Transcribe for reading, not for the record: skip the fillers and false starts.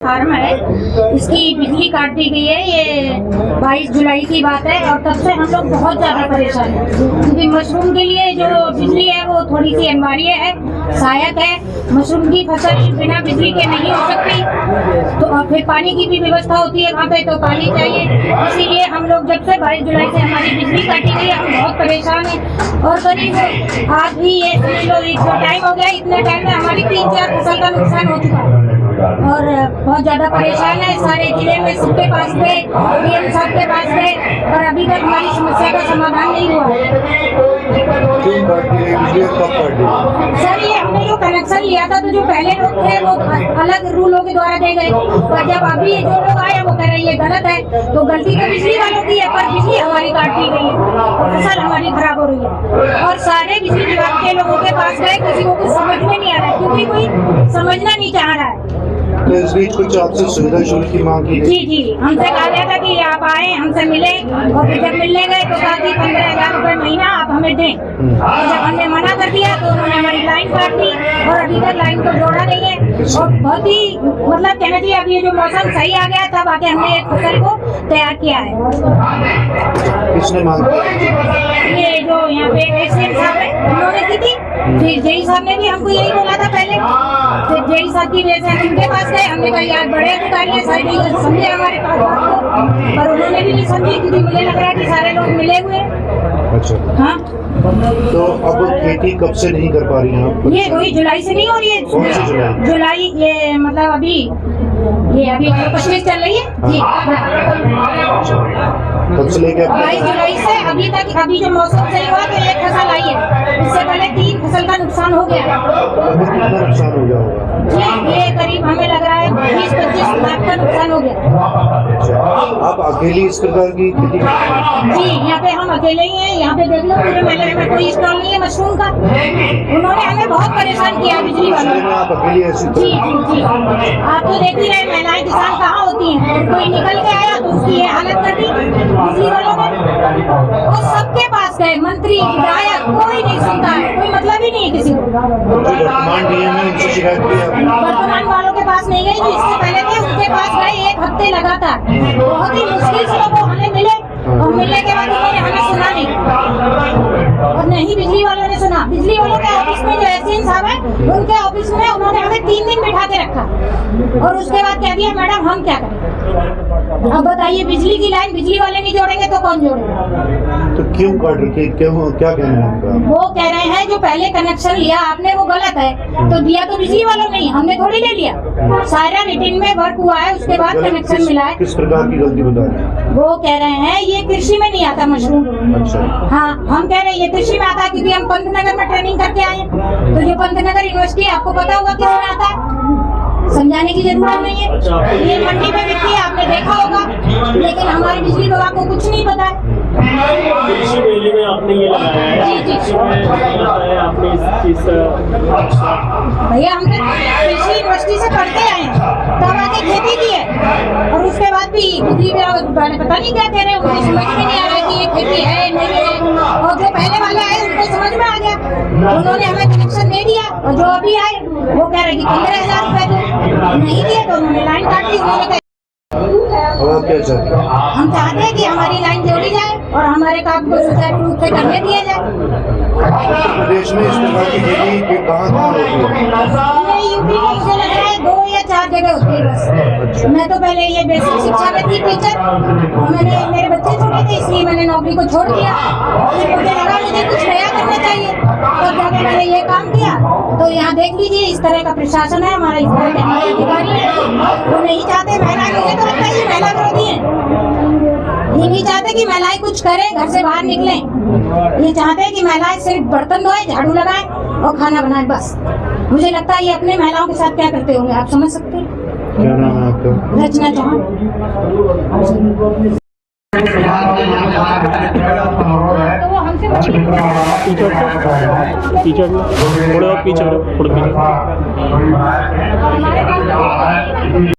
Farm है, इसकी बिजली काट दी गई है। ये 22 जुलाई की बात है और तब से हम लोग बहुत ज्यादा परेशान हैं, क्योंकि मशरूम के लिए जो बिजली है वो थोड़ी सी अनिवार्य है, सहायक है। मशरूम की फसल बिना बिजली के नहीं हो सकती, तो और फिर पानी की भी व्यवस्था होती है वहाँ पे, तो पानी चाहिए। इसीलिए हम लोग जब से 22 जुलाई से हमारी बिजली काटी गई है, हम बहुत परेशान हैं। और करीब आज भी ये जो टाइम हो गया, इतने टाइम में हमारी 3-4 फसल का नुकसान हो चुका है और बहुत ज्यादा परेशान है। सारे जिले में सबके पास गए, डीएम साहब के पास गए और अभी तक हमारी समस्या का समाधान नहीं हुआ है। सर ये हमने जो कनेक्शन लिया था, तो जो पहले लोग थे वो अलग रूलों के द्वारा दे गए, और जब अभी जो लोग आए वो कह रहे हैं ये गलत है, तो गलती तो बिजली वालों की है, पर बिजली हमारी काट दी गई है और फसल हमारी खराब हो रही है। और सारे बिजली विभाग के लोगों के पास गए, किसी को कुछ समझ में नहीं आ रहा है, क्योंकि कोई समझना नहीं चाह रहा है। तो इस बीच कुछ आपसे सुविधा शुल्क की मांग की? जी, हमसे कहा गया था कि आप आए, हमसे मिले, और फिर जब मिलने गए तो कहा कि 15,000 रुपए महीना आप हमें दें। और जब हमने मना कर दिया तो उन्होंने हमारी लाइन काट दी और अभी तक लाइन को जोड़ा नहीं है। और बहुत ही मतलब कहना चाहिए, अब ये जो मौसम सही आ गया तब आके हमने एक फसल को तैयार किया है। किसने मांग की? ये जो यहाँ पे एसडीएम साहब है उन्होंने की थी, फिर जेई साहब ने भी हमको यही बोला था पहले, फिर जेई साहब की वजह से उनके पास गए, हमने कहा यार बड़े अधिकारी है, शायद ये समझे हमारे पास बात को, पर उन्होंने भी नहीं समझी, क्योंकि मुझे लग रहा है कि सारे लोग मिले हुए। अच्छा, हाँ, तो अब खेती कब से नहीं कर पा रही हैं आप? ये वही जुलाई से नहीं हो रही है। कौन सी जुलाई? जुलाई, ये मतलब अभी 25 चल रही है जी। कब से लेकर 22 जुलाई से अभी तक, अभी जो मौसम सही हुआ तो एक फसल आई है, इससे पहले 3 फसल का नुकसान हो गया। कितना नुकसान हो गया होगा? ये करीब हमें लग रहा है 20-25 लाख का नुकसान हो गया। आप अकेली इस प्रकार की खेती? जी, यहाँ पे हम अकेले ही हैं। यहाँ पे देख लो पूरे मेले में कोई स्टॉल नहीं है मशरूम का। उन्होंने हमें बहुत परेशान किया बिजली वालों ने। आप अकेली ऐसी? जी, आप तो देख ही रहे, महिलाएं किसान कहाँ होती हैं, कोई निकल के आया तो उसकी ये हालत कर दी बिजली वालों ने। और सबके पास गए, मंत्री, विधायक, कोई नहीं सुनता है, कोई मतलब ही नहीं है किसी को। वर्तमान डीएम है, उनसे शिकायत की? वर्तमान वालों के पास नहीं गई, जो इससे पहले थे उनके पास गए 1 हफ्ते लगातार। बहुत ही मुश्किल से वो हमें मिले, और मिलने के बाद उन्होंने हमें सुना नहीं, और नहीं बिजली वालों ने सुना। बिजली वालों के ऑफिस में जो एसडीएम साहब है, उनके ऑफिस में उन्होंने हमें 3 दिन बिठा के रखा, और उसके बाद कह दिया मैडम हम क्या करें। अब बताइए, बिजली की लाइन बिजली वाले नहीं जोड़ेंगे तो कौन जोड़ेगा? तो क्यों काट रखी? क्यों, क्या कहना है आपका? वो कह रहे हैं जो पहले कनेक्शन लिया आपने वो गलत है, तो दिया तो बिजली वालों ने, हमने थोड़ी ले लिया। सारा रिटिन में वर्क हुआ है, उसके बाद कनेक्शन मिला है। किस प्रकार की गलती बता रहे हैं? वो कह रहे हैं ये कृषि में नहीं आता मशरूम। अच्छा, हाँ, हम कह रहे हैं ये कृषि में आता है, क्योंकि हम पंतनगर में ट्रेनिंग करके आए हैं। तो जो पंतनगर यूनिवर्सिटी आपको पता होगा किसमें आता है, समझाने की जरूरत नहीं है। ये मंडी में बिकती है, आपने देखा होगा, लेकिन हमारे बिजली विभाग को कुछ नहीं पता है। कृषि मेले में आपने ये लगाया है, आपने इस भैया हम तो कृषि यूनिवर्सिटी से पढ़ते आए हैं, तब आके खेती की है, और उसके बाद भी बिजली विभाग वाले पता नहीं क्या कह रहे हैं, उनको समझ में नहीं आ रहा है कि ये खेती है नहीं है। और जो पहले वाले आए उनको समझ में आ गया, उन्होंने हमें कनेक्शन दे दिया, और जो अभी आए वो कह रहे कि 15,000 रुपए दो, नहीं दिए तो उन्होंने लाइन काट दी। उन्होंने अब आप क्या चाहते हैं? हम चाहते हैं कि हमारी लाइन जोड़ी जाए और हमारे काम को सुचारू रूप से करने दिया जाए। प्रदेश में इस प्रकार की खेती कहाँ होती है? ये यूपी में मुझे लग रहा है 2 या 4 जगह होती है बस। मैं तो पहले ये बेसिक शिक्षा में थी टीचर, मैंने मेरे बच्चे छोटे थे इसलिए मैंने नौकरी को छोड़ दिया। फिर मुझे लगा मुझे कुछ नया करना चाहिए, तो जाके मैंने ये काम किया। तो यहाँ देख लीजिए, इस तरह का प्रशासन है हमारा, इस तरह के अधिकारी है, वो नहीं चाहते महिलाएं, मुझे तो लगता है ये महिला विरोधी है। ये नहीं चाहते कि महिलाएं कुछ करें, घर से बाहर निकलें। ये चाहते हैं कि महिलाएं सिर्फ बर्तन धोएं, झाड़ू लगाएं और खाना बनाएं, बस। मुझे लगता है ये अपने महिलाओं के साथ क्या करते होंगे, आप समझ सकते हैं। क्या नाम है आपका? रचना चौहान। तो वो हमसे पीछे थोड़े और पीछे।